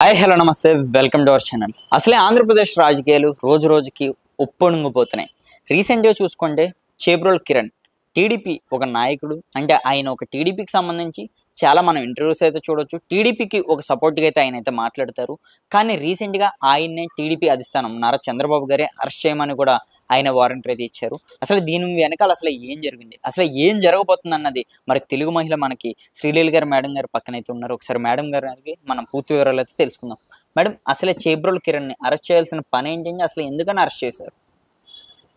Hi hello నమస్తే welcome to our channel. అసలే ఆంధ్రప్రదేశ్ రాజకీయాలు రోజు రోజుకి ఉప్పొంగిపోతున్నాయి. రీసెంట్గా చూసుకుంటే చేబ్రోలు కిరణ్ టీడీపీ ఒక నాయకుడు, అంటే ఆయన ఒక టీడీపీకి సంబంధించి చాలా మనం ఇంటర్వ్యూస్ అయితే చూడొచ్చు. టీడీపీకి ఒక సపోర్ట్గా అయితే ఆయన అయితే మాట్లాడతారు. కానీ రీసెంట్గా ఆయన్నే టీడీపీ అధిష్టానం నారా చంద్రబాబు గారే అరెస్ట్ చేయమని కూడా ఆయన వారెంట్ అయితే ఇచ్చారు. అసలు దీని వెనకాల అసలు ఏం జరిగింది, అసలు ఏం జరగబోతుంది అన్నది మరి తెలుగు మహిళ మనకి శ్రీలీల గారు మేడం గారు పక్కనైతే ఉన్నారు. ఒకసారి మేడం గారికి మనం పూర్తి వివరాలు అయితే తెలుసుకుందాం. మేడం, అసలే చేబ్రోలు కిరణ్ని అరెస్ట్ చేయాల్సిన పని ఏంటంటే అసలు ఎందుకని అరెస్ట్ చేశారు?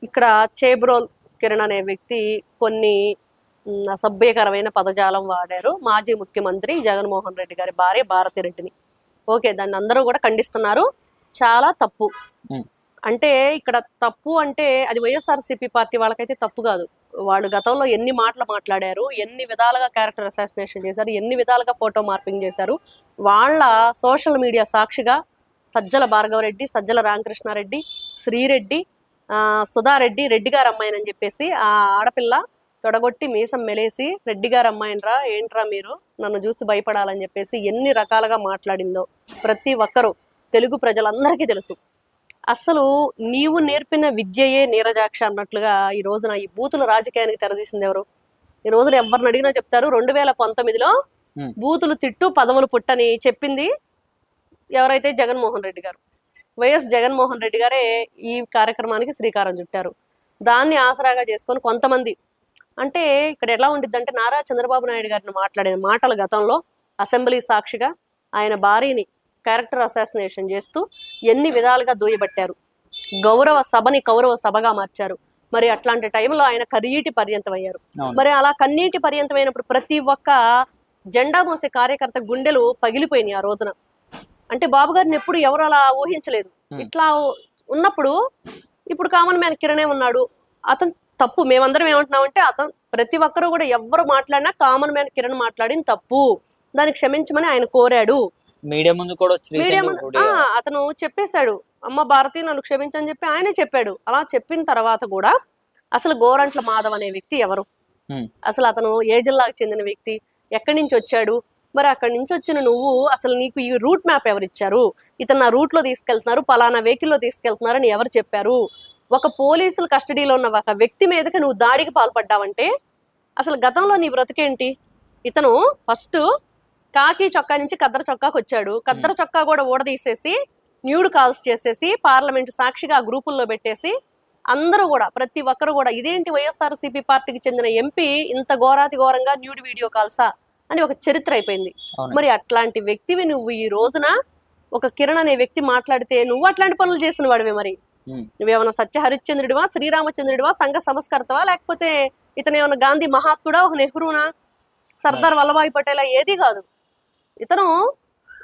ఇక్కడ చేబ్రోల్ కిరణ్ అనే వ్యక్తి కొన్ని అసభ్యకరమైన పదజాలం వాడారు మాజీ ముఖ్యమంత్రి జగన్మోహన్ రెడ్డి గారి భార్య భారతిరెడ్డిని. ఓకే, దాన్ని అందరూ కూడా ఖండిస్తున్నారు. చాలా తప్పు. అంటే ఇక్కడ తప్పు అంటే అది వైఎస్ఆర్సీపీ పార్టీ వాళ్ళకైతే తప్పు కాదు. వాళ్ళు గతంలో ఎన్ని మాటలు మాట్లాడారు, ఎన్ని విధాలుగా క్యారెక్టర్ అసాసినేషన్ చేశారు, ఎన్ని విధాలుగా ఫోటో మార్పింగ్ చేశారు. వాళ్ళ సోషల్ మీడియా సాక్షిగా సజ్జల భార్గవరెడ్డి, సజ్జల రామకృష్ణారెడ్డి, శ్రీరెడ్డి, సుధారెడ్డి, రెడ్డి గారు అమ్మాయిని చెప్పేసి ఆ ఆడపిల్ల తొడగొట్టి మీసం మెలేసి రెడ్డి గారు అమ్మాయినరా, ఏంట్రా మీరు నన్ను చూసి భయపడాలని చెప్పేసి ఎన్ని రకాలుగా మాట్లాడిందో ప్రతి ఒక్కరూ తెలుగు ప్రజలందరికీ తెలుసు. అసలు నీవు నేర్పిన విద్యయే నీరజాక్ష అన్నట్లుగా ఈ రోజున ఈ బూతుల రాజకీయానికి తెరదీసింది ఎవరు? ఈ రోజున ఎవరిని అడిగినా చెప్తారు 2019లో బూతులు తిట్టు పదవులు పుట్టని చెప్పింది ఎవరైతే జగన్మోహన్ రెడ్డి గారు. వైఎస్ జగన్మోహన్ రెడ్డి గారే ఈ కార్యక్రమానికి శ్రీకారం చుట్టారు. దాన్ని ఆసరాగా చేసుకొని కొంతమంది, అంటే ఇక్కడ ఎలా ఉండిద్దంటే నారా చంద్రబాబు నాయుడు గారిని మాట్లాడిన మాటలు గతంలో అసెంబ్లీ సాక్షిగా ఆయన భార్యని క్యారెక్టర్ అసాసినేషన్ చేస్తూ ఎన్ని విధాలుగా దూయబట్టారు. గౌరవ సభని కౌరవ సభగా మార్చారు. మరి అట్లాంటి టైంలో ఆయన కన్నీటి పర్యంతం అయ్యారు. మరి అలా కన్నీటి పర్యంతమైనప్పుడు ప్రతి ఒక్క జెండా మోసే కార్యకర్త గుండెలు పగిలిపోయినాయి ఆ రోజున. అంటే బాబు గారిని ఎప్పుడు ఎవరు అలా ఊహించలేదు. ఇట్లా ఉన్నప్పుడు ఇప్పుడు కామన్ మ్యాన్ కిరణే ఉన్నాడు. అతను తప్పు. మేమందరం ఏమంటున్నామంటే అతను ప్రతి ఒక్కరూ కూడా ఎవరు మాట్లాడినా కామన్ మ్యాన్ కిరణ్ మాట్లాడిన తప్పు, దాన్ని క్షమించమని ఆయన కోరాడు. మీడియా ముందు కూడా అతను చెప్పేశాడు, అమ్మ భారతి నన్ను క్షమించని చెప్పి ఆయనే చెప్పాడు. అలా చెప్పిన తర్వాత కూడా అసలు గోరంట్ల మాధవ్ అనే వ్యక్తి ఎవరు, అసలు అతను ఏ జిల్లాకు చెందిన వ్యక్తి, ఎక్కడి నుంచి వచ్చాడు, మరి అక్కడి నుంచి వచ్చిన నువ్వు అసలు నీకు ఈ రూట్ మ్యాప్ ఎవరు ఇచ్చారు, ఇతను నా రూట్ లో తీసుకెళ్తున్నారు, పలానా వెహికల్లో తీసుకెళ్తున్నారని ఎవరు చెప్పారు, ఒక పోలీసుల కస్టడీలో ఉన్న ఒక వ్యక్తి మీదకి నువ్వు దాడికి పాల్పడ్డావంటే అసలు గతంలో నీ బ్రతికేంటి? ఇతను ఫస్ట్ కాకి చొక్కా నుంచి కద్దర చొక్కాకి వచ్చాడు. కద్దర చొక్కా కూడా ఊడదీసేసి న్యూడ్ కాల్స్ చేసేసి పార్లమెంట్ సాక్షిగా ఆ గ్రూపుల్లో పెట్టేసి అందరూ కూడా ప్రతి ఒక్కరు కూడా ఇదేంటి వైఎస్ఆర్సీపీ పార్టీకి చెందిన ఎంపీ ఇంత ఘోరాతి ఘోరంగా న్యూడ్ వీడియో కాల్సా అని ఒక చరిత్ర అయిపోయింది. మరి అట్లాంటి వ్యక్తివి నువ్వు ఈ రోజున ఒక కిరణ్ అనే వ్యక్తి మాట్లాడితే నువ్వు అట్లాంటి పనులు చేసిన వాడివే. మరి నువ్వేమన్నా సత్య హరిశ్చంద్రుడివా, శ్రీరామచంద్రుడివా, సంఘ సంస్కర్తవా, లేకపోతే ఇతను ఏమన్నా గాంధీ మహాత్ముడా, ఒక నెహ్రూనా, సర్దార్ వల్లభాయ్ పటేలా? ఏది కాదు. ఇతను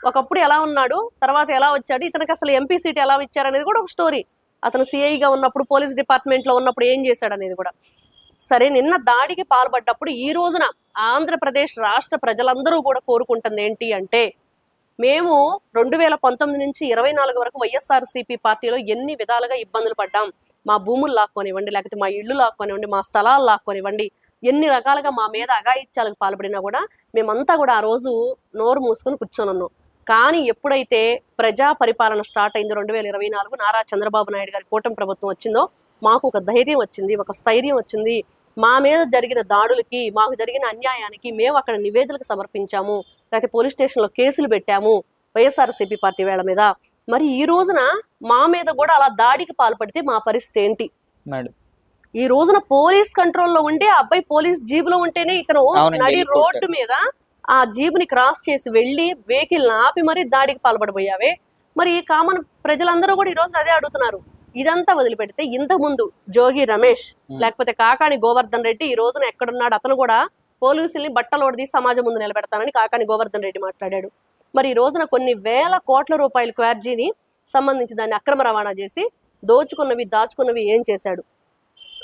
ఒకప్పుడు ఎలా ఉన్నాడు, తర్వాత ఎలా వచ్చాడు, ఇతనికి అసలు ఎంపీ సీట్ ఎలా ఇచ్చారనేది కూడా ఒక స్టోరీ. అతను సిఐగా ఉన్నప్పుడు పోలీస్ డిపార్ట్మెంట్ లో ఉన్నప్పుడు ఏం చేశాడు అనేది కూడా. సరే, నిన్న దాడికి పాల్పడ్డప్పుడు ఈ రోజున ఆంధ్రప్రదేశ్ రాష్ట్ర ప్రజలందరూ కూడా కోరుకుంటుంది ఏంటి అంటే, మేము 2019 నుంచి 24 వరకు వైఎస్ఆర్సీపీ పార్టీలో ఎన్ని విధాలుగా ఇబ్బందులు పడ్డాం. మా భూములు లాక్కొనివ్వండి, లేకపోతే మా ఇళ్ళు లాక్కొనివ్వండి, మా స్థలాలు లాక్కొనివ్వండి, ఎన్ని రకాలుగా మా మీద అఘాయిత్యాలకు పాల్పడినా కూడా మేమంతా కూడా ఆ రోజు నోరు మూసుకొని కూర్చొని ఉన్నాం. కానీ ఎప్పుడైతే ప్రజా పరిపాలన స్టార్ట్ అయిందో 2024 నారా చంద్రబాబు నాయుడు గారి కూటమి ప్రభుత్వం వచ్చిందో మాకు ఒక ధైర్యం వచ్చింది, ఒక స్థైర్యం వచ్చింది. మా మీద జరిగిన దాడులకి, మాకు జరిగిన అన్యాయానికి మేము అక్కడ నివేదికలు సమర్పించాము, లేకపోతే పోలీస్ స్టేషన్లో కేసులు పెట్టాము వైఎస్ఆర్సీపీ పార్టీ వేళ మీద. మరి ఈ రోజున మా మీద కూడా అలా దాడికి పాల్పడితే మా పరిస్థితి ఏంటి? ఈ రోజున పోలీస్ కంట్రోల్లో ఉండే అబ్బాయి పోలీస్ జీబులో ఉంటేనే ఇతను నడి రోడ్డు మీద ఆ జీబుని క్రాస్ చేసి వెళ్లి వెహికల్ ఆపి మరీ దాడికి పాల్పడిపోయావే. మరి కామన్ ప్రజలందరూ కూడా ఈ రోజు అదే అడుగుతున్నారు. ఇదంతా వదిలిపెడితే ఇంతకు ముందు జోగి రమేష్, లేకపోతే కాకాని గోవర్ధన్ రెడ్డి ఈ రోజున ఎక్కడున్నాడు? అతను కూడా పోలీసుల్ని బట్టలోడిది సమాజం ముందు నిలబెడతానని కాకాని గోవర్ధన్ రెడ్డి మాట్లాడాడు. మరి ఈ రోజున కొన్ని వేల కోట్ల రూపాయల క్వార్జీని సంబంధించి దాన్ని అక్రమ రవాణా చేసి దోచుకున్నవి దాచుకున్నవి ఏం చేశాడు?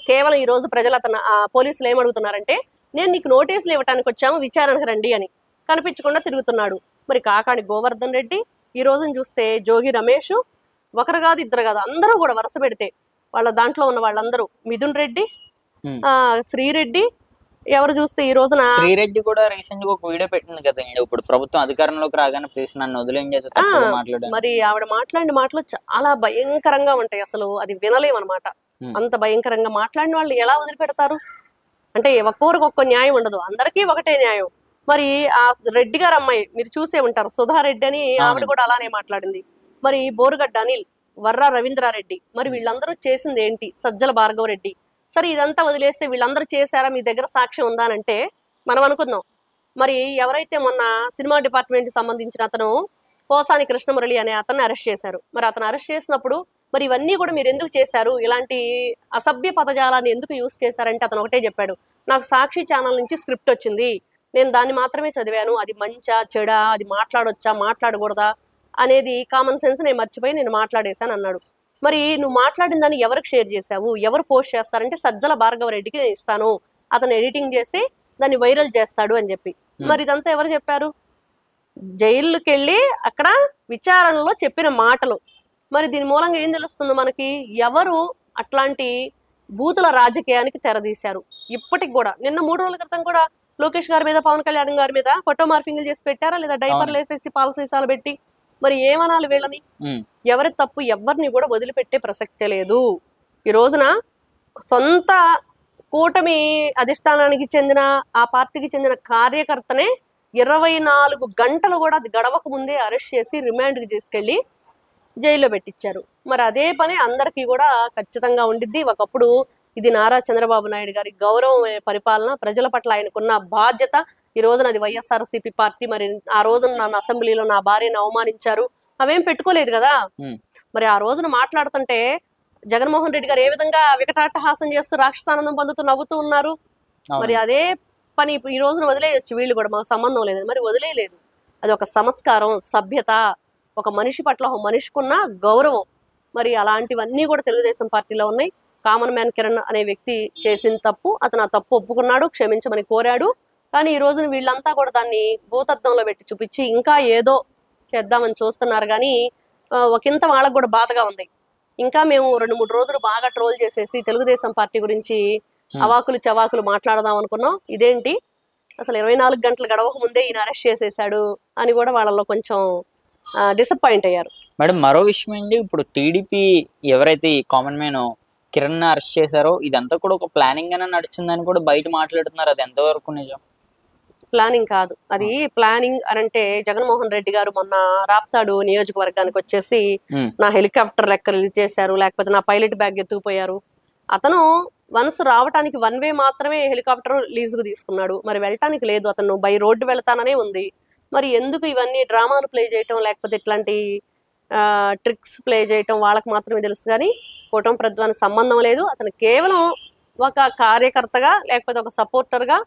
కేవలం ఈ రోజు ప్రజలు అతను పోలీసులు ఏమడుగుతున్నారంటే, నేను నీకు నోటీసులు ఇవ్వడానికి వచ్చాము, విచారణకు రండి అని కనిపించకుండా తిరుగుతున్నాడు. మరి కాకాని గోవర్ధన్ రెడ్డి ఈ రోజున చూస్తే జోగి రమేష్ ఒకరు కాదు ఇద్దరు కాదు అందరూ కూడా వరుస పెడితే వాళ్ళ దాంట్లో ఉన్న వాళ్ళందరూ మిథున్ రెడ్డి, శ్రీరెడ్డి, ఎవరు చూస్తే ఈ రోజున శ్రీరెడ్డి కూడా రీసెంట్ గా ఒక వీడియో పెట్టింది కదండి, ఇప్పుడు ప్రభుత్వం అధికారంలోకి రాగానే ప్లీజ్ నన్ను వదిలేండి అయితే తప్పుగా మాట్లాడాను. మరి ఆవిడ మాట్లాడిన మాటలు చాలా భయంకరంగా ఉంటాయి, అసలు అది వినలేమన్నమాట. అంత భయంకరంగా మాట్లాడిన వాళ్ళు ఎలా వదిలిపెడతారు అంటే ఒక్కొరికి ఒక్క న్యాయం ఉండదు, అందరికీ ఒకటే న్యాయం. మరి ఆ రెడ్డి గారు అమ్మాయి మీరు చూసే ఉంటారు, సుధారెడ్డి అని, ఆవిడ కూడా అలానే మాట్లాడింది. మరి బోరుగడ్డ అనిల్, వర్రా రవీంద్రారెడ్డి, మరి వీళ్ళందరూ చేసింది ఏంటి? సజ్జల భార్గవ రెడ్డి. సరే ఇదంతా వదిలేస్తే వీళ్ళందరూ చేశారా, మీ దగ్గర సాక్ష్యం ఉందా అని అంటే మనం అనుకుందాం. మరి ఎవరైతే మొన్న సినిమా డిపార్ట్మెంట్ కి సంబంధించిన అతను పోసాని కృష్ణమురళి అనే అతన్ని అరెస్ట్ చేశారు. మరి అతను అరెస్ట్ చేసినప్పుడు మరి ఇవన్నీ కూడా మీరు ఎందుకు చేశారు, ఇలాంటి అసభ్య పదజాలాన్ని ఎందుకు యూజ్ చేశారంటే అతను ఒకటే చెప్పాడు, నాకు సాక్షి ఛానల్ నుంచి స్క్రిప్ట్ వచ్చింది, నేను దాన్ని మాత్రమే చదివాను, అది మంచా చెడా, అది మాట్లాడొచ్చా మాట్లాడకూడదా అనేది కామన్ సెన్స్ నేను మర్చిపోయి నేను మాట్లాడేశాను అన్నాడు. మరి నువ్వు మాట్లాడిన దాన్ని ఎవరికి షేర్ చేశావు, ఎవరు పోస్ట్ చేస్తారంటే సజ్జల భార్గవ రెడ్డికి నేను ఇస్తాను, అతను ఎడిటింగ్ చేసి దాన్ని వైరల్ చేస్తాడు అని చెప్పి. మరి ఇదంతా ఎవరు చెప్పారు? జైలుకి వెళ్ళి అక్కడ విచారణలో చెప్పిన మాటలు. మరి దీని మూలంగా ఏం తెలుస్తుంది మనకి, ఎవరు అట్లాంటి బూతుల రాజకీయానికి తెరదీశారు. ఇప్పటికి కూడా నిన్న 3 రోజుల క్రితం కూడా లోకేష్ గారి మీద, పవన్ కళ్యాణ్ గారి మీద ఫోటో మార్ఫింగ్లు చేసి పెట్టారా లేదా, డైపర్లు వేసేసి పాల సీసాలు పెట్టి. మరి ఏమనాలి వీళ్ళని? ఎవరి తప్పు ఎవరిని కూడా వదిలిపెట్టే ప్రసక్తే లేదు. ఈ రోజున సొంత కూటమి అధిష్టానానికి చెందిన ఆ పార్టీకి చెందిన కార్యకర్తనే 24 గంటలు కూడా అది గడవక ముందే అరెస్ట్ చేసి రిమాండ్కి తీసుకెళ్లి జైల్లో పెట్టించారు. మరి అదే పని అందరికీ కూడా ఖచ్చితంగా ఉండిద్ది. ఒకప్పుడు ఇది నారా చంద్రబాబు నాయుడు గారి గౌరవం పరిపాలన, ప్రజల పట్ల ఆయనకున్న బాధ్యత. ఈ రోజున అది వైఎస్ఆర్సీపీ పార్టీ. మరి ఆ రోజున నన్ను అసెంబ్లీలో నా భార్యను అవమానించారు, అవేం పెట్టుకోలేదు కదా. మరి ఆ రోజున మాట్లాడుతుంటే జగన్మోహన్ రెడ్డి గారు ఏ విధంగా వికటాట్టహాసం చేస్తూ రాక్షసానందం పొందుతూ నవ్వుతూ ఉన్నారు. మరి అదే పని ఈ రోజున వదిలేయచ్చు వీళ్ళు కూడా, మాకు సంబంధం లేదని. మరి వదిలేయలేదు. అది ఒక సంస్కారం, సభ్యత, ఒక మనిషి పట్ల ఒక మనిషికున్న గౌరవం. మరి అలాంటివన్నీ కూడా తెలుగుదేశం పార్టీలో ఉన్నాయి. కామన్ మ్యాన్ కిరణ్ అనే వ్యక్తి చేసిన తప్పు, అతను ఆ తప్పు ఒప్పుకున్నాడు, క్షమించమని కోరాడు. కానీ ఈ రోజున వీళ్ళంతా కూడా దాన్ని భూతత్వంలో పెట్టి చూపించి ఇంకా ఏదో చేద్దామని చూస్తున్నారు. కానీ ఒకంత వాళ్ళకు కూడా బాధగా ఉంది. ఇంకా మేము 2-3 రోజులు బాగా ట్రోల్ చేసేసి తెలుగుదేశం పార్టీ గురించి అవాకులు చవాకులు మాట్లాడదాం అనుకున్నాం. ఇదేంటి అసలు 24 గంటలు గడవక ముందే ఈయన అరెస్ట్ చేసేసాడు అని కూడా వాళ్ళలో కొంచెం డిసప్పాయింట్ అయ్యారు. మేడం మరో విషయం ఏంటి, ఇప్పుడు టీడీపీ ఎవరైతే ఈ కామన్ మ్యాన్ కిరణ్ అరెస్ట్ చేశారో ఇదంతా కూడా ఒక ప్లానింగ్ గానే నడిచిందని కూడా బయట మాట్లాడుతున్నారు. అది ఎంతవరకు నిజం? ప్లానింగ్ కాదు, అది ప్లానింగ్ అనంటే జగన్మోహన్ రెడ్డి గారు మొన్న రాప్తాడు నియోజకవర్గానికి వచ్చేసి నా హెలికాప్టర్ లెక్క రిలీజ్ చేశారు, లేకపోతే నా పైలట్ బ్యాగ్ ఎత్తుకుపోయారు. అతను వన్స్ రావటానికి 1 వే మాత్రమే హెలికాప్టర్ లీజుకు తీసుకున్నాడు, మరి వెళ్ళటానికి లేదు. అతను బై రోడ్డు వెళ్తాననే ఉంది. మరి ఎందుకు ఇవన్నీ డ్రామాలు ప్లే చేయటం, లేకపోతే ఇట్లాంటి ట్రిక్స్ ప్లే చేయటం వాళ్ళకి మాత్రమే తెలుసు. కానీ కూటమి ప్రభుత్వానికి సంబంధం లేదు. అతను కేవలం ఒక కార్యకర్తగా లేకపోతే ఒక సపోర్టర్గా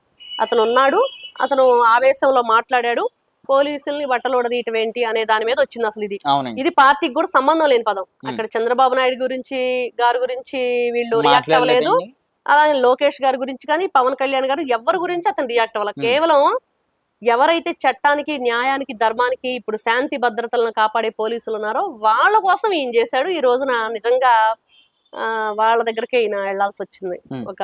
అతను ఉన్నాడు. అతను ఆవేశంలో మాట్లాడాడు, పోలీసుల్ని బట్టలోడదీయటం ఏంటి అనే దాని మీద వచ్చింది. అసలు ఇది పార్టీకి కూడా సంబంధం లేని పదం. అక్కడ చంద్రబాబు నాయుడు గారి గురించి వీళ్ళు రియాక్ట్ అవ్వలేదు, అలాగే లోకేష్ గారి గురించి కానీ పవన్ కళ్యాణ్ గారు ఎవరి గురించి అతను రియాక్ట్ అవ్వాలి. కేవలం ఎవరైతే చట్టానికి, న్యాయానికి, ధర్మానికి, ఇప్పుడు శాంతి భద్రతలను కాపాడే పోలీసులు ఉన్నారో వాళ్ళ కోసం ఈయన చేశాడు. ఈ రోజున నిజంగా వాళ్ళ దగ్గరకే ఈయన వెళ్లాల్సి వచ్చింది ఒక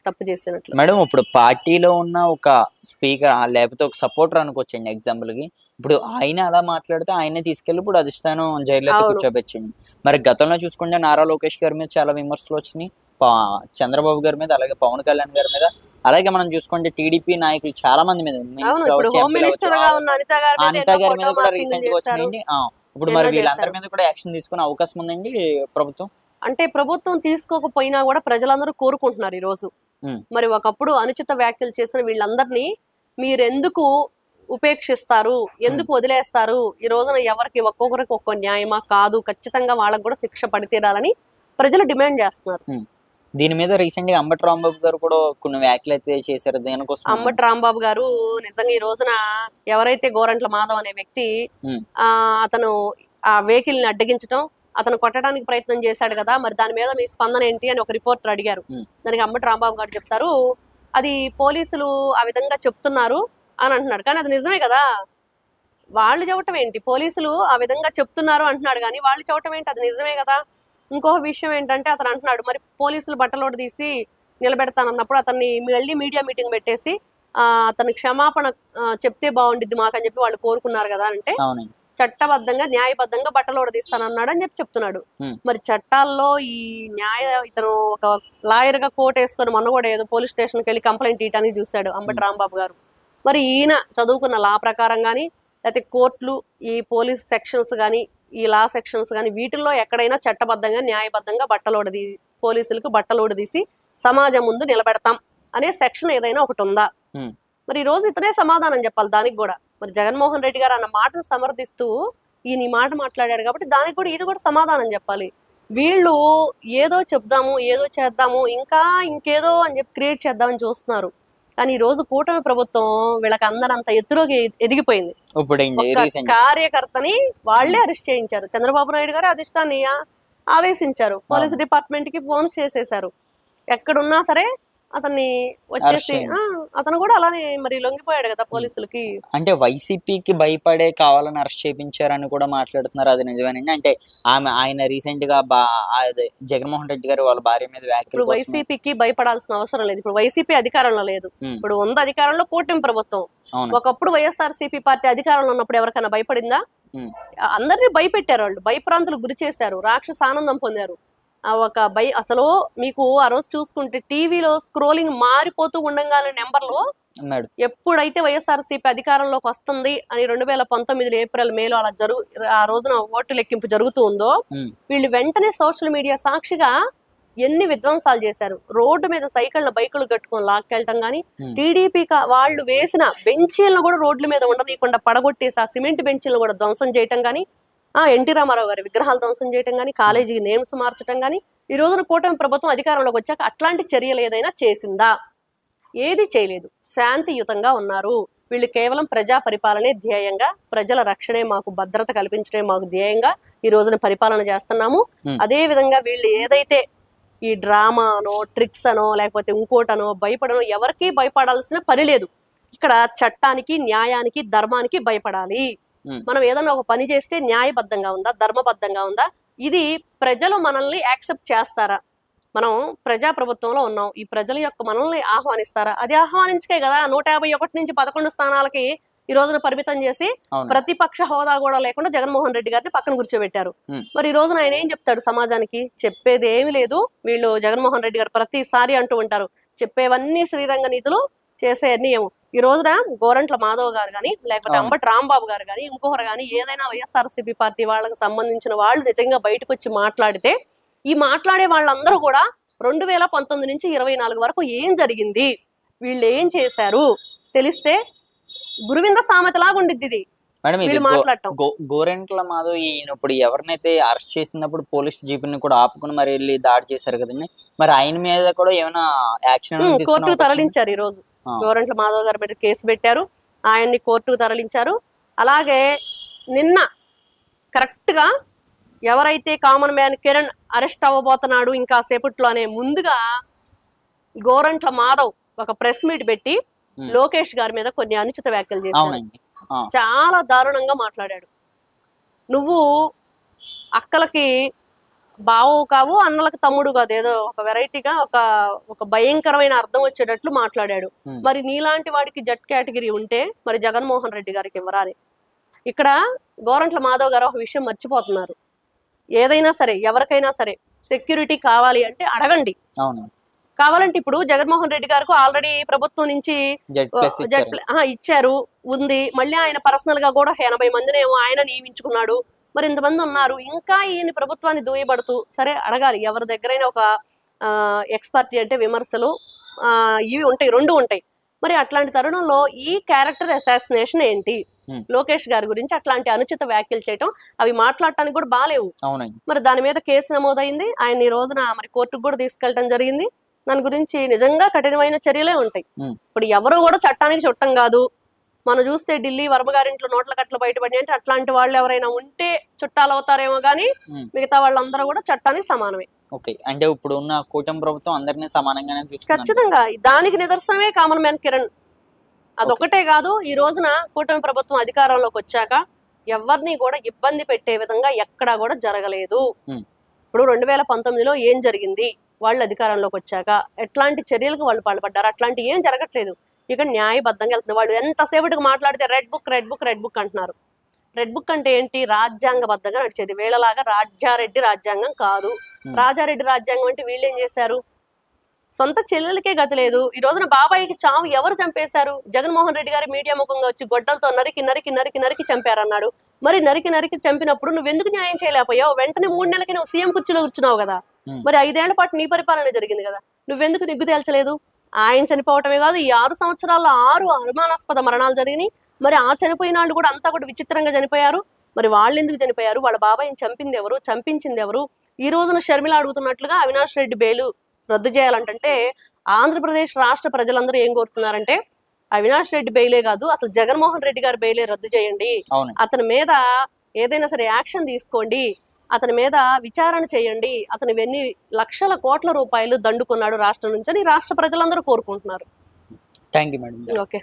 తప్పు చేసినట్లు. మేడం ఇప్పుడు పార్టీలో ఉన్న ఒక స్పీకర్ లేకపోతే ఒక సపోర్టర్ అనుకోవచ్చండి ఎగ్జాంపుల్ కి, ఇప్పుడు ఆయన అలా మాట్లాడితే ఆయనే తీసుకెళ్లి ఇప్పుడు అధిష్టానం జైల్లో కూర్చోబెట్టండి. మరి గతంలో చూసుకుంటే నారా లోకేష్ గారి మీద చాలా విమర్శలు వచ్చినాయి, చంద్రబాబు గారి మీద, అలాగే పవన్ కళ్యాణ్ గారి మీద, అలాగే మనం చూసుకుంటే టీడీపీ నాయకులు చాలా మంది మీద, అనిత గారి మీద కూడా రీసెంట్ గా వచ్చినాయండి. ఇప్పుడు మరి వీళ్ళందరి మీద కూడా యాక్షన్ తీసుకునే అవకాశం ఉందండి ప్రభుత్వం? అంటే ప్రభుత్వం తీసుకోకపోయినా కూడా ప్రజలందరూ కోరుకుంటున్నారు ఈ రోజు. మరి ఒకప్పుడు అనుచిత వ్యాఖ్యలు చేసిన వీళ్ళందరినీ మీరెందుకు ఉపేక్షిస్తారు, ఎందుకు వదిలేస్తారు? ఈ రోజున ఎవరికి ఒక్కొక్కరికి ఒక్కో న్యాయమా కాదు, ఖచ్చితంగా వాళ్ళకు కూడా శిక్ష పడి తీరాలని ప్రజలు డిమాండ్ చేస్తున్నారు. దీని మీద రీసెంట్ గా అంబటి రాంబాబు గారు కూడా కొన్ని వ్యాఖ్యలు అయితే చేశారు. దేనికోసం? అంబటి రాంబాబు గారు నిజంగా ఈ రోజున ఎవరైతే గోరంట్ల మాధవ్ అనే వ్యక్తి అతను ఆ వెహికల్ ని అడ్డగించడం, అతను కొట్టడానికి ప్రయత్నం చేశాడు కదా, మరి దాని మీద మీ స్పందన ఏంటి అని ఒక రిపోర్టర్ అడిగారు. దానికి అంబటి రాంబాబు గారు చెప్తారు, అది పోలీసులు ఆ విధంగా చెప్తున్నారు అని అంటున్నాడు. కానీ అది నిజమే కదా, వాళ్ళు చెప్పటం ఏంటి, పోలీసులు ఆ విధంగా చెప్తున్నారు అంటున్నాడు కానీ వాళ్ళు చెప్పటం ఏంటి, అది నిజమే కదా. ఇంకో విషయం ఏంటంటే అతను అంటున్నాడు, మరి పోలీసులు బట్టలోడు తీసి నిలబెడతానన్నప్పుడు అతన్ని మళ్ళీ మీడియా మీటింగ్ పెట్టేసి అతని క్షమాపణ చెప్తే బాగుండిద్ది మాకు అని చెప్పి వాళ్ళు కోరుకున్నారు కదా అంటే చట్టబద్ధంగా న్యాయబద్ధంగా బట్టలు ఉడదీస్తానన్నాడు అని చెప్పి చెప్తున్నాడు. మరి చట్టాల్లో ఈ ఇతను ఒక లాయర్ గా కోట్ వేసుకొని మొన్న కూడా ఏదో పోలీస్ స్టేషన్కి వెళ్ళి కంప్లైంట్ ఇయటానికి చూశాడు అంబటి రాంబాబు గారు. మరి ఈయన చదువుకున్న లా ప్రకారం కానీ లేకపోతే కోర్టులు ఈ పోలీస్ సెక్షన్స్ కానీ ఈ లా సెక్షన్స్ కానీ వీటిల్లో ఎక్కడైనా చట్టబద్ధంగా న్యాయబద్ధంగా పోలీసులకు బట్టలోడు తీసి సమాజం ముందు నిలబెడతాం అనే సెక్షన్ ఏదైనా ఒకటి ఉందా? మరి ఈ రోజు ఇతనే సమాధానం చెప్పాలి దానికి కూడా. మరి జగన్మోహన్ రెడ్డి గారు అన్న మాటను సమర్థిస్తూ ఈయన ఈ మాట మాట్లాడాడు కాబట్టి దానికి కూడా ఈయన కూడా సమాధానం చెప్పాలి. వీళ్ళు ఏదో చెప్దాము ఏదో చేద్దాము ఇంకేదో అని చెప్పి క్రియేట్ చేద్దామని చూస్తున్నారు. కానీ ఈ రోజు కూటమి ప్రభుత్వం వీళ్ళకి అందరంత ఎత్తులోకి ఎదిగిపోయింది. కార్యకర్తని వాళ్లే అరెస్ట్ చేయించారు. చంద్రబాబు నాయుడు గారు అధిష్టాన్ని ఆదేశించారు, పోలీస్ డిపార్ట్మెంట్ కి ఫోన్ చేసేశారు. ఎక్కడున్నా సరే అతన్ని వచ్చేసి అతను కూడా అలానే మరి లొంగిపోయాడు కదా పోలీసులకి. అంటే వైసీపీకి భయపడే కావాలని అరెస్ట్ చేయించారని కూడా మాట్లాడుతున్నారు. అది నిజమేనండి? అంటే ఆయన రీసెంట్ గా జగన్మోహన్ రెడ్డి గారు వాళ్ళ భార్య మీద వ్యాఖ్యలు. వైసీపీకి భయపడాల్సిన అవసరం లేదు. ఇప్పుడు వైసీపీ అధికారంలో లేదు. ఇప్పుడు ఉంది అధికారంలో కూటమి ప్రభుత్వం. ఒకప్పుడు వైఎస్ఆర్సీపీ పార్టీ అధికారంలో ఉన్నప్పుడు ఎవరికైనా భయపడిందా? అందరినీ భయపెట్టారు, వాళ్ళు భయప్రాంతులు గురి చేశారు, రాక్షస ఆనందం పొందారు. అసలు మీకు ఆ రోజు చూసుకుంటే టీవీలో స్క్రోలింగ్ మారిపోతూ ఉండగానే నెంబర్లో ఎప్పుడైతే వైఎస్ఆర్సీపీ అధికారంలోకి వస్తుంది అని 2019 ఏప్రిల్ మేలో అలా ఆ రోజున ఓటు లెక్కింపు జరుగుతూ ఉందో వీళ్ళు వెంటనే సోషల్ మీడియా సాక్షిగా ఎన్ని విధ్వంసాలు చేశారు. రోడ్డు మీద సైకిళ్ళ బైకులు కట్టుకొని లాక్కెళ్ళటం గానీ, టీడీపీ వాళ్ళు వేసిన బెంచీలను కూడా రోడ్ల మీద ఉండనీయకుండా పడగొట్టేసి ఆ సిమెంట్ బెంచీలను కూడా ధ్వంసం చేయటం గానీ, ఎన్టీ రామారావు గారి విగ్రహాలు ధ్వంసం చేయటం కానీ, కాలేజీకి నేమ్స్ మార్చడం కానీ, ఈ రోజున కూటమి ప్రభుత్వం అధికారంలోకి వచ్చాక అట్లాంటి చర్యలు ఏదైనా చేసిందా? ఏది చేయలేదు. శాంతియుతంగా ఉన్నారు. వీళ్ళు కేవలం ప్రజా పరిపాలనే ధ్యేయంగా, ప్రజల రక్షణే మాకు భద్రత కల్పించడమే మాకు ధ్యేయంగా ఈ రోజున పరిపాలన చేస్తున్నాము. అదే విధంగా వీళ్ళు ఏదైతే ఈ డ్రామానో ట్రిక్స్ అనో లేకపోతే ఇంకోటనో భయపడనో ఎవరికీ భయపడాల్సిన పని లేదు. ఇక్కడ చట్టానికి న్యాయానికి ధర్మానికి భయపడాలి. మనం ఏదైనా ఒక పని చేస్తే న్యాయబద్ధంగా ఉందా, ధర్మబద్ధంగా ఉందా, ఇది ప్రజలు మనల్ని యాక్సెప్ట్ చేస్తారా? మనం ప్రజా ప్రభుత్వంలో ఉన్నాం, ఈ ప్రజల యొక్క మనల్ని ఆహ్వానిస్తారా? అది ఆహ్వానించకే కదా 151 నుంచి 11 స్థానాలకి ఈ రోజున పరిమితం చేసి ప్రతిపక్ష హోదా కూడా లేకుండా జగన్మోహన్ రెడ్డి గారిని పక్కన కూర్చోబెట్టారు. మరి ఈ రోజున ఆయన ఏం చెప్తాడు సమాజానికి? చెప్పేది ఏమి లేదు. వీళ్ళు జగన్మోహన్ రెడ్డి గారు ప్రతిసారి అంటూ ఉంటారు, చెప్పేవన్నీ శ్రీరంగ నీతులు, చేసే నియమం. ఈ రోజున గోరంట్ల మాధవ్ గారు కానీ లేకపోతే అంబటి రాంబాబు గారు కానీ ఇంకొకరు కానీ ఏదైనా వైఎస్ఆర్సీపీ పార్టీ వాళ్ళకి సంబంధించిన వాళ్ళు నిజంగా బయటకు వచ్చి మాట్లాడితే, ఈ మాట్లాడే వాళ్ళందరూ కూడా 2019 నుంచి 24 వరకు ఏం జరిగింది, వీళ్ళు ఏం చేశారు తెలిస్తే గురువింద సామెతలాగా ఉండిద్ది ఇది. గోరెంట్ల మాధవ్ ఈయన ఇప్పుడు ఎవరినైతే అరెస్ట్ చేసినప్పుడు పోలీస్ జీపుని కూడా ఆపుకుని మరి వెళ్ళి దాడి చేశారు కదండి, మరి ఆయన మీద కూడా ఏమైనా యాక్షన్ కోర్టుకు తరలించారు. ఈ రోజు గోరంట్ల మాధవ్ గారి మీద కేసు పెట్టారు, ఆయన్ని కోర్టుకు తరలించారు. అలాగే నిన్న కరెక్ట్ గా ఎవరైతే కామన్ మ్యాన్ కిరణ్ అరెస్ట్ అవ్వబోతున్నాడు ఇంకా సేపట్లోనే ముందుగా గోరంట్ల మాధవ్ ఒక ప్రెస్ మీట్ పెట్టి లోకేష్ గారి మీద కొన్ని అనుచిత వ్యాఖ్యలు చేశాడు. చాలా దారుణంగా మాట్లాడాడు. నువ్వు అక్కలకి బావు కావు, అన్నలకు తమ్ముడు కాదు, ఏదో ఒక వెరైటీగా ఒక భయంకరమైన అర్థం వచ్చేటట్లు మాట్లాడాడు. మరి నీలాంటి వాడికి జట్ కేటగిరీ ఉంటే మరి జగన్మోహన్ రెడ్డి గారికి ఇవ్వరాలి. ఇక్కడ గోరంట్ల మాధవ్ గారు ఒక విషయం మర్చిపోతున్నారు. ఏదైనా సరే ఎవరికైనా సరే సెక్యూరిటీ కావాలి అంటే అడగండి. కావాలంటే ఇప్పుడు జగన్మోహన్ రెడ్డి గారికి ఆల్రెడీ ప్రభుత్వం నుంచి ఇచ్చారు ఉంది. మళ్ళీ ఆయన పర్సనల్ గా కూడా 80 మందిని ఏమో ఆయన నియమించుకున్నాడు. మరి ఇంతమంది ఉన్నారు, ఇంకా ఈయన ప్రభుత్వాన్ని దూయబడుతూ సరే అడగాలి. ఎవరి దగ్గరైనా ఒక ఎక్స్పర్టీ అంటే విమర్శలు ఇవి ఉంటాయి, రెండు ఉంటాయి. మరి అట్లాంటి తరుణంలో ఈ క్యారెక్టర్ అసాసినేషన్ ఏంటి? లోకేష్ గారి గురించి అట్లాంటి అనుచిత వ్యాఖ్యలు చేయటం, అవి మాట్లాడటానికి కూడా బాలేవు. మరి దాని మీద కేసు నమోదైంది. ఆయన ఈ రోజున మరి కోర్టుకు కూడా తీసుకెళ్ళడం జరిగింది. దాని గురించి నిజంగా కఠినమైన చర్యలే ఉంటాయి. ఇప్పుడు ఎవరు కూడా చట్టానికి చుట్టం కాదు. మనం చూస్తే ఢిల్లీ వర్మ గారింట్లో నోట్ల కట్టలు బయటపడి అంటే అట్లాంటి వాళ్ళు ఎవరైనా ఉంటే చుట్టాలు అవుతారేమో గానీ మిగతా వాళ్ళందరూ కూడా చట్టానికి సమానమే. అంటే ఇప్పుడు ఉన్న కూటమి ప్రభుత్వం అందరినీ సమానంగానే ఖచ్చితంగా. దానికి నిదర్శనమే కామన్ మ్యాన్ కిరణ్. అదొకటే కాదు, ఈ రోజున కూటమి ప్రభుత్వం అధికారంలోకి వచ్చాక ఎవరిని కూడా ఇబ్బంది పెట్టే విధంగా ఎక్కడా కూడా జరగలేదు. ఇప్పుడు 2019లో ఏం జరిగింది? వాళ్ళు అధికారంలోకి వచ్చాక ఎట్లాంటి చర్యలకు వాళ్ళు పాల్పడ్డారు? అట్లాంటి ఏం జరగట్లేదు. ఇక న్యాయబద్ధంగా వెళ్తుంది. వాళ్ళు ఎంతసేపటికి మాట్లాడితే red book red book red book అంటున్నారు. రెడ్ బుక్ అంటే ఏంటి? రాజ్యాంగబద్ధంగా నడిచేది. వీళ్ళలాగా రాజారెడ్డి రాజ్యాంగం కాదు. రాజారెడ్డి రాజ్యాంగం అంటే వీళ్ళు ఏం చేశారు? సొంత చెల్లెలకే గతి లేదు. ఈ రోజున బాబాయికి చావు ఎవరు చంపేశారు? జగన్మోహన్ రెడ్డి గారి మీడియా ముఖంగా వచ్చి గొడ్డలతో నరికి నరికి నరికి నరికి చంపారన్నాడు. మరి నరికి నరికి చంపినప్పుడు నువ్వెందుకు న్యాయం చేయలేకపోయావు? వెంటనే 3 నెలలకి నువ్వు సీఎం కుర్చీలో కూర్చున్నావు కదా. మరి 5 ఏళ్ల పాటు నీ పరిపాలన జరిగింది కదా. నువ్వెందుకు నిగ్గు తేల్చలేదు? ఆయన చనిపోవటమే కాదు, ఈ 6 సంవత్సరాల్లో 6 అనుమానాస్పద మరణాలు జరిగినాయి. మరి ఆ చనిపోయిన వాళ్ళు కూడా అంతా కూడా విచిత్రంగా చనిపోయారు. మరి వాళ్ళు ఎందుకు చనిపోయారు? వాళ్ళ బాబాయిని చంపింది ఎవరు? చంపించింది ఎవరు? ఈ రోజున షర్మిల అడుగుతున్నట్లుగా అవినాష్ రెడ్డి బెయిలు రద్దు చేయాలంటే ఆంధ్రప్రదేశ్ రాష్ట్ర ప్రజలందరూ ఏం కోరుతున్నారంటే అవినాష్ రెడ్డి బెయిలే కాదు, అసలు జగన్మోహన్ రెడ్డి గారి బెయిలే రద్దు చేయండి. అతని మీద ఏదైనా సరే యాక్షన్ తీసుకోండి. అతని మీద విచారణ చేయండి. అతను ఎన్ని లక్షల కోట్ల రూపాయలు దండుకున్నాడు రాష్ట్రం నుంచి అని రాష్ట్ర ప్రజలందరూ కోరుకుంటున్నారు. Thank you madam. ఓకే.